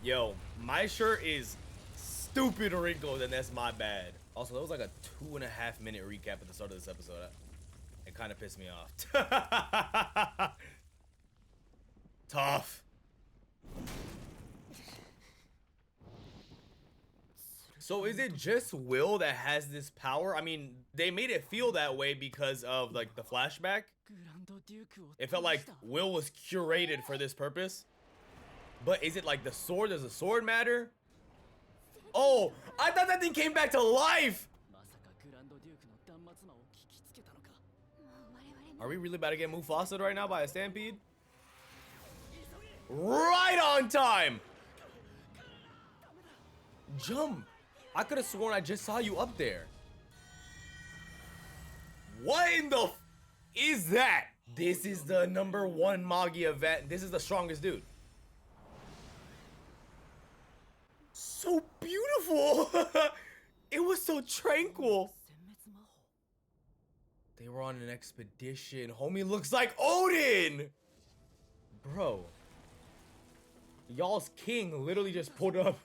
Yo, my shirt is stupid wrinkled, and that's my bad. Also, that was like a 2.5-minute recap at the start of this episode. It kind of pissed me off. Tough. So is it just Will that has this power? I mean, they made it feel that way because of like the flashback. It felt like Will was curated for this purpose. But is it like the sword? Does the sword matter? Oh, I thought that thing came back to life. Are we really about to get Mufasa right now by a stampede? Right on time. Jump. I could have sworn I just saw you up there. What in the f is that? This is the #1 Magi event. This is the strongest dude. So beautiful. It was so tranquil. They were on an expedition. Homie looks like Odin. Bro. Y'all's king literally just pulled up.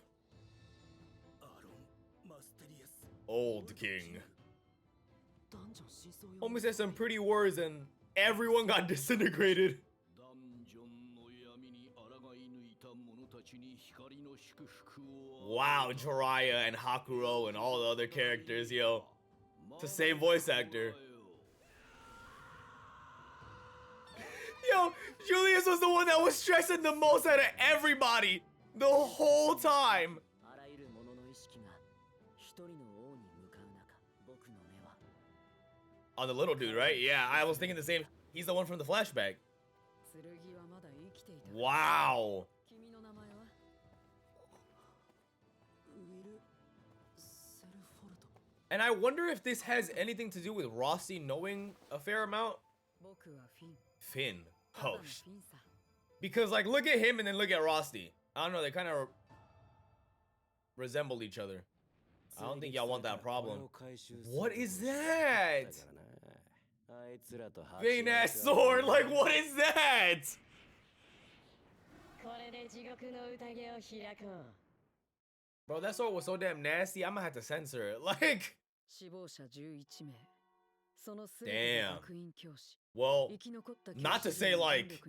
Old king. Homie said some pretty words and everyone got disintegrated. Wow, Jiraiya and Hakuro and all the other characters, yo. It's the same voice actor. Yo, Julius was the one that was stressing the most out of everybody the whole time. Oh, the little dude, right? Yeah, I was thinking the same. He's the one from the flashback. Wow. And I wonder if this has anything to do with Rossi knowing a fair amount. Finn. Oh, because like look at him and then look at Rossi. I don't know, they kind of resemble each other. I don't think y'all want that problem. What is that? Vain ass sword, like what is that? Bro, that sword was so damn nasty, I'm gonna have to censor it. Like, damn. Well, not to say like,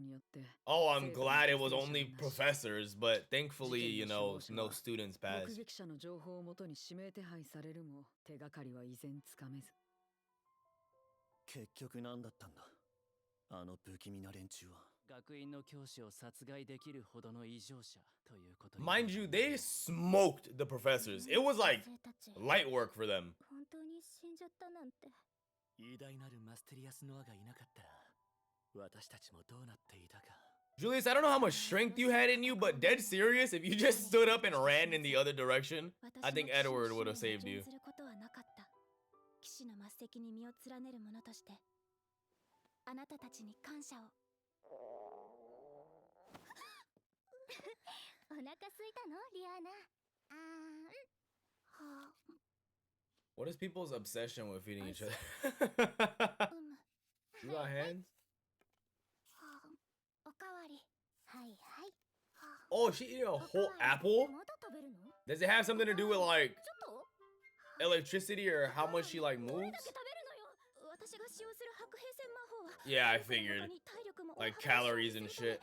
oh, I'm glad it was only professors, but thankfully, you know, no students passed. Mind you, they smoked the professors. It was like light work for them. Julius, I don't know how much strength you had in you, but dead serious, if you just stood up and ran in the other direction, I think Edward would have saved you. What is people's obsession with feeding each other? You got hands? Oh, she eating a whole apple? Does it have something to do with like electricity or how much she like moves? Yeah, I figured. Like calories and shit.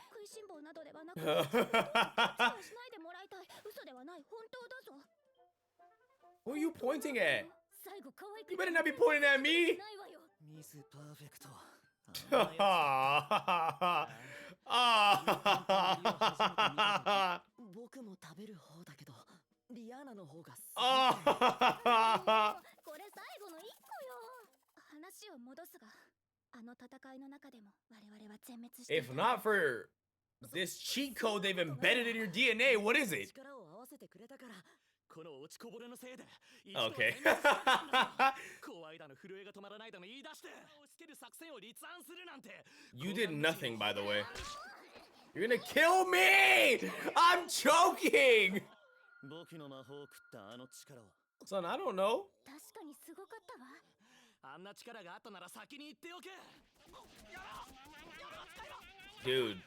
Who are you pointing at? You better not be pointing at me. If not for this cheat code they've embedded in your DNA, what is it? Okay. You did nothing, by the way. You're gonna kill me! I'm choking! Son, I don't know. Dude,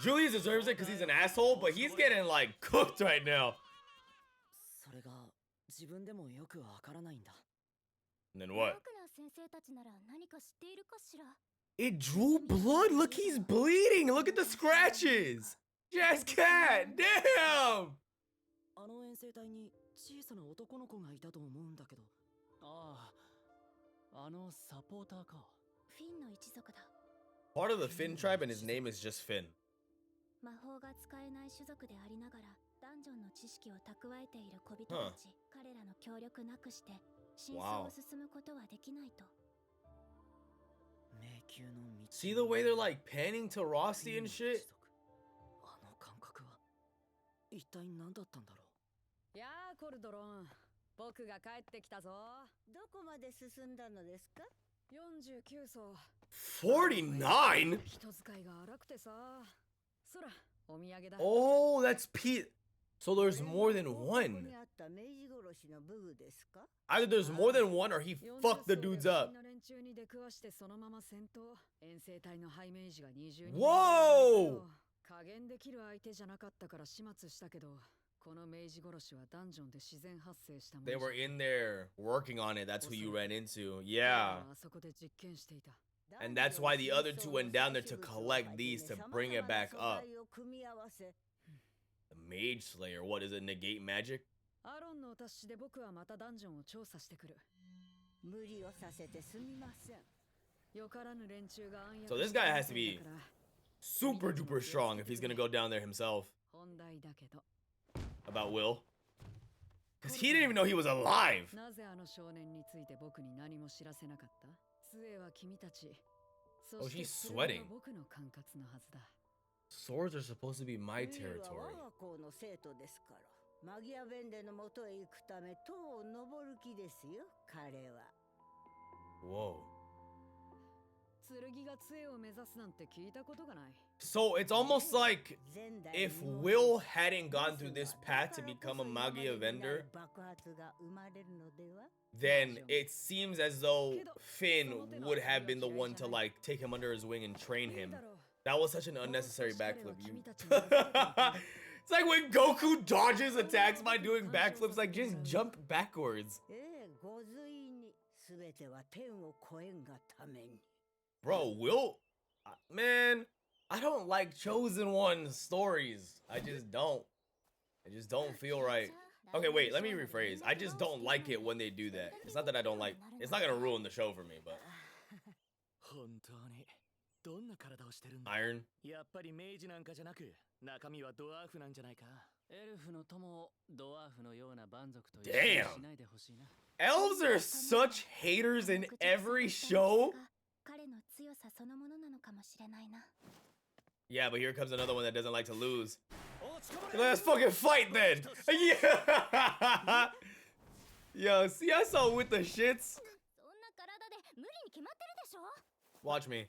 Julius deserves it because he's an asshole, but he's getting like cooked right now. And then what? It drew blood. Look, he's bleeding. Look at the scratches. Jazz cat. Damn. あの遠征隊に小さな男の子がいたと思うんだけど。ああ、あのサポーターか。フィンの一族だ。Part of the Finn tribe and his name is just Finn. 魔法が使えない種族でありながらダンジョンの知識を蓄えている小人たち、彼らの協力なくして真相を進むことはできないと。 See the way they're like panning to Rossi and shit? あの感覚は一体何だったんだろう。やあコルドロン、僕が帰ってきたぞ。どこまで進んだのですか？49層。49? 人使いが荒くてさ。そら、お土産だ。Oh, that's Pete. So there's more than one. Either there's more than one or he fucked the dudes up. Whoa! 加減できる相手じゃなかったから始末したけど、この明治殺しはダンジョンで自然発生したもの。 They were in there working on it. That's who you ran into. Yeah. あそこで実験していた。 And that's why the other two went down there to collect these to bring it back up. The Mage Slayer, what is it? Negate magic? アロンのお達しで僕はまたダンジョンを調査してくる。無理をさせてすみません。 So this guy has to be super duper strong if he's gonna go down there himself. About Will. Because he didn't even know he was alive. Oh, she's sweating. Swords are supposed to be my territory. Whoa. So it's almost like if Will hadn't gone through this path to become a Magia vendor, then it seems as though Finn would have been the one to like take him under his wing and train him. That was such an unnecessary backflip. It's like when Goku dodges attacks by doing backflips, like just jump backwards. Bro, Will, man, I don't like Chosen One stories. I just don't. It just don't feel right. Okay, wait, let me rephrase. I just don't like it when they do that. It's not that I don't like, it's not gonna ruin the show for me, but. Iron. Damn. Elves are such haters in every show. Yeah, but here comes another one that doesn't like to lose. Let's fucking fight then. Yeah. Yo, see, I saw with the shits. Watch me.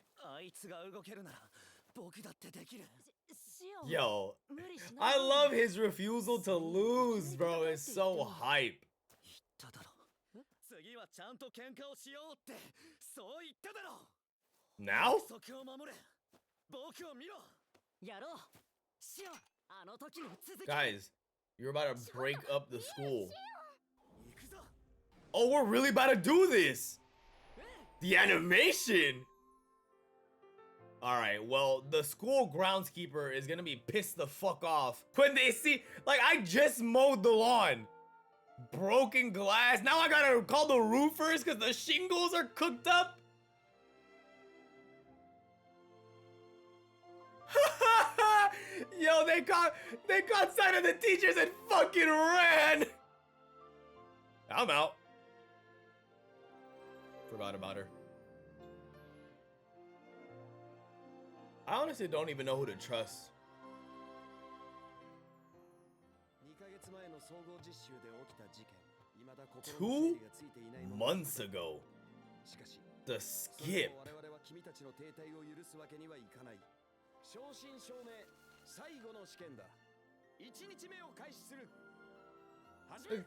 Yo, I love his refusal to lose, bro. It's so hype. Now? Guys, you're about to break up the school. Oh, we're really about to do this. The animation. All right, well, the school groundskeeper is gonna be pissed the fuck off when they see, like, I just mowed the lawn. Broken glass. Now I gotta call the roofers because the shingles are cooked up. Yo, they caught sight of the teachers and fucking ran. I'm out. Forgot about her. I honestly don't even know who to trust. 2 months ago. The skip.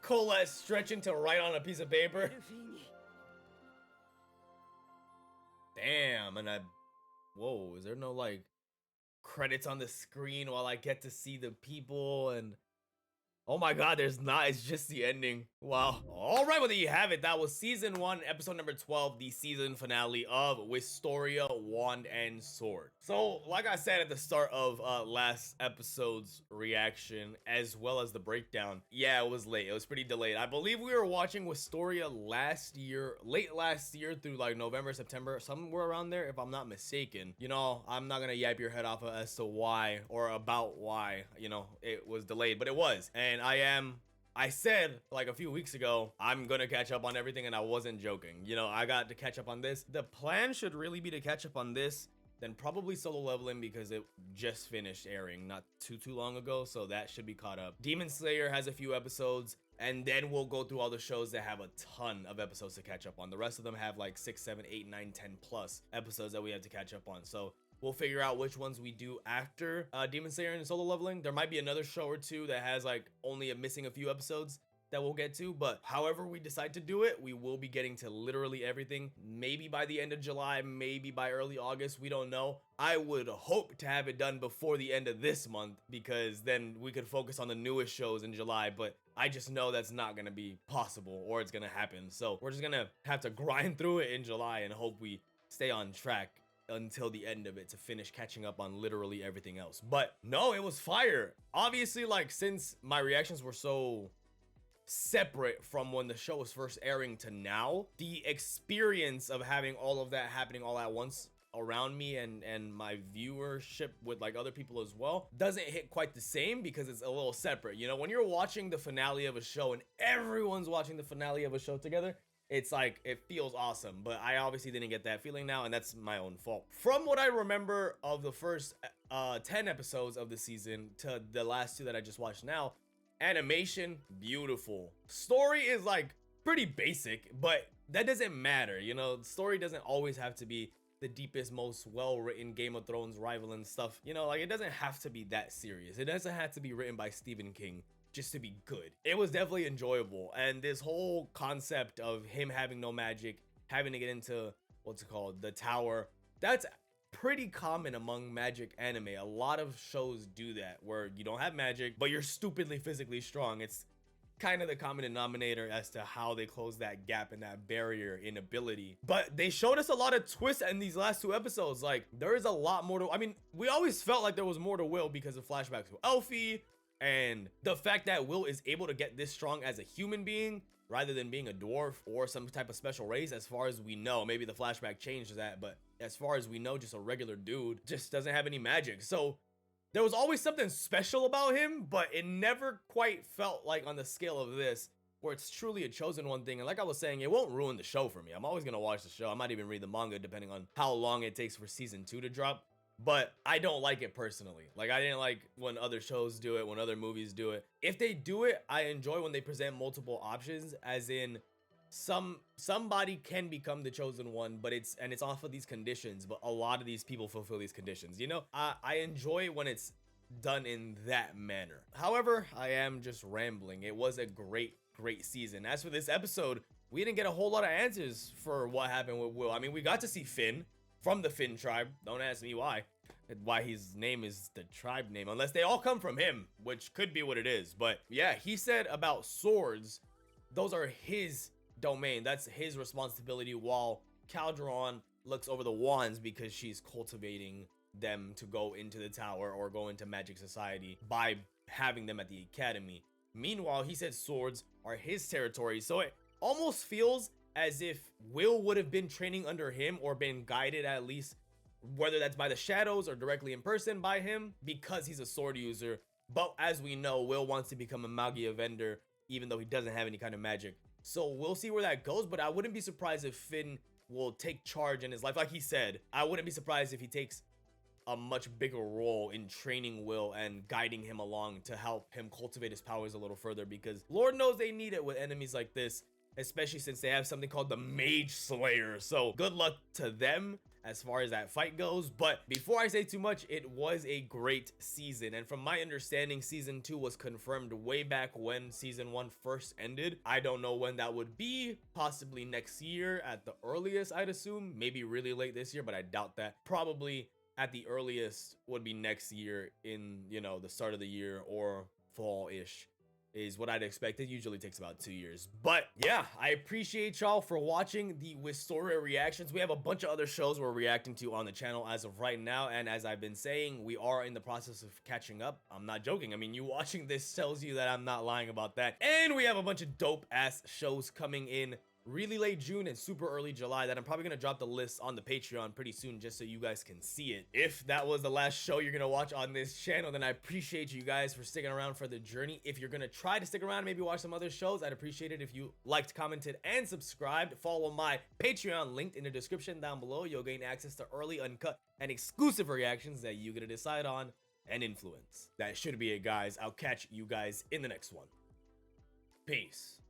Colette stretching to write on a piece of paper. Damn, and whoa, is there no like credits on the screen while I get to see the people, and oh my god, there's not. It's just the ending. Wow. All right, well, there you have it. That was season 1, episode number 12, the season finale of Wistoria, Wand and Sword. So, like I said at the start of last episode's reaction, as well as the breakdown, yeah, it was late. It was pretty delayed. I believe we were watching Wistoria last year, late last year through like November, September, somewhere around there, if I'm not mistaken. You know, I'm not gonna yap your head off as to why or about why, you know, it was delayed, but it was. And I said like a few weeks ago, I'm gonna catch up on everything, and I wasn't joking. You know, I got to catch up on this. The plan should really be to catch up on this, then probably Solo Leveling, because it just finished airing not too long ago, so that should be caught up. Demon Slayer has a few episodes, and then we'll go through all the shows that have a ton of episodes to catch up on. The rest of them have like 6, 7, 8, 9, 10 plus episodes that we have to catch up on. So we'll figure out which ones we do after Demon Slayer and Solo Leveling. There might be another show or two that has like only missing a few episodes that we'll get to, but however we decide to do it, we will be getting to literally everything. Maybe by the end of July, maybe by early August, we don't know. I would hope to have it done before the end of this month, because then we could focus on the newest shows in July, but I just know that's not gonna be possible, or it's gonna happen. So we're just gonna have to grind through it in July and hope we stay on track until the end of it to finish catching up on literally everything else. But no, it was fire. Obviously, like, since my reactions were so separate from when the show was first airing to now, the experience of having all of that happening all at once around me and my viewership with like other people as well doesn't hit quite the same, because it's a little separate. You know, when you're watching the finale of a show and everyone's watching the finale of a show together, it's like, it feels awesome. But I obviously didn't get that feeling now, and that's my own fault. From what I remember of the first 10 episodes of the season to the last 2 that I just watched now, animation, beautiful. Story is like pretty basic, but that doesn't matter. You know, story doesn't always have to be the deepest, most well-written Game of Thrones rival and stuff. You know, like, it doesn't have to be that serious. It doesn't have to be written by Stephen King just to be good. It was definitely enjoyable, and this whole concept of him having no magic, having to get into what's it called, the tower, that's pretty common among magic anime. A lot of shows do that, where you don't have magic but you're stupidly physically strong. It's kind of the common denominator as to how they close that gap and that barrier in ability. But they showed us a lot of twists in these last 2 episodes. Like, there is a lot more to, I mean, we always felt like there was more to Will because of flashbacks to Elfie, and the fact that Will is able to get this strong as a human being rather than being a dwarf or some type of special race. As far as we know, maybe the flashback changed that, but as far as we know, just a regular dude, just doesn't have any magic. So there was always something special about him, but it never quite felt like on the scale of this, where it's truly a chosen one thing. And like I was saying, it won't ruin the show for me. I'm always gonna watch the show. I might even read the manga depending on how long it takes for season 2 to drop. But I don't like it personally. Like, I didn't like when other shows do it, when other movies do it. If they do it, I enjoy when they present multiple options, as in somebody can become the chosen one, but it's off of these conditions, but a lot of these people fulfill these conditions. You know, I enjoy when it's done in that manner. However, I am just rambling. It was a great season. As for this episode, we didn't get a whole lot of answers for what happened with Will. I mean, we got to see Finn from the Finn tribe. Don't ask me why his name is the tribe name, unless they all come from him, which could be what it is. But yeah, he said about swords, those are his domain, that's his responsibility, while Calderon looks over the wands because she's cultivating them to go into the tower or go into magic society by having them at the academy. Meanwhile, he said swords are his territory, so it almost feels as if Will would have been training under him, or been guided at least, whether that's by the shadows or directly in person by him, because he's a sword user. But as we know, Will wants to become a Magia vendor, even though he doesn't have any kind of magic. So we'll see where that goes, but I wouldn't be surprised if Finn will take charge in his life. Like he said, I wouldn't be surprised if he takes a much bigger role in training Will and guiding him along to help him cultivate his powers a little further, because Lord knows they need it with enemies like this, especially since they have something called the Mage Slayer. So good luck to them as far as that fight goes. But before I say too much, it was a great season, and from my understanding, season 2 was confirmed way back when season 1 first ended. I don't know when that would be, possibly next year at the earliest, I'd assume, maybe really late this year, but I doubt that. Probably at the earliest would be next year in, you know, the start of the year or fall-ish is what I'd expect. It usually takes about 2 years. But yeah, I appreciate y'all for watching the Wistoria reactions. We have a bunch of other shows we're reacting to on the channel as of right now, and as I've been saying, we are in the process of catching up. I'm not joking. I mean, you watching this tells you that I'm not lying about that. And we have a bunch of dope ass shows coming in really late June and super early July that I'm probably gonna drop the list on the Patreon pretty soon just so you guys can see it. If that was the last show you're gonna watch on this channel, then I appreciate you guys for sticking around for the journey. If you're gonna try to stick around and maybe watch some other shows, I'd appreciate it if you liked, commented, and subscribed. Follow my Patreon linked in the description down below. You'll gain access to early, uncut, and exclusive reactions that you get to decide on and influence. That should be it, guys. I'll catch you guys in the next one. Peace.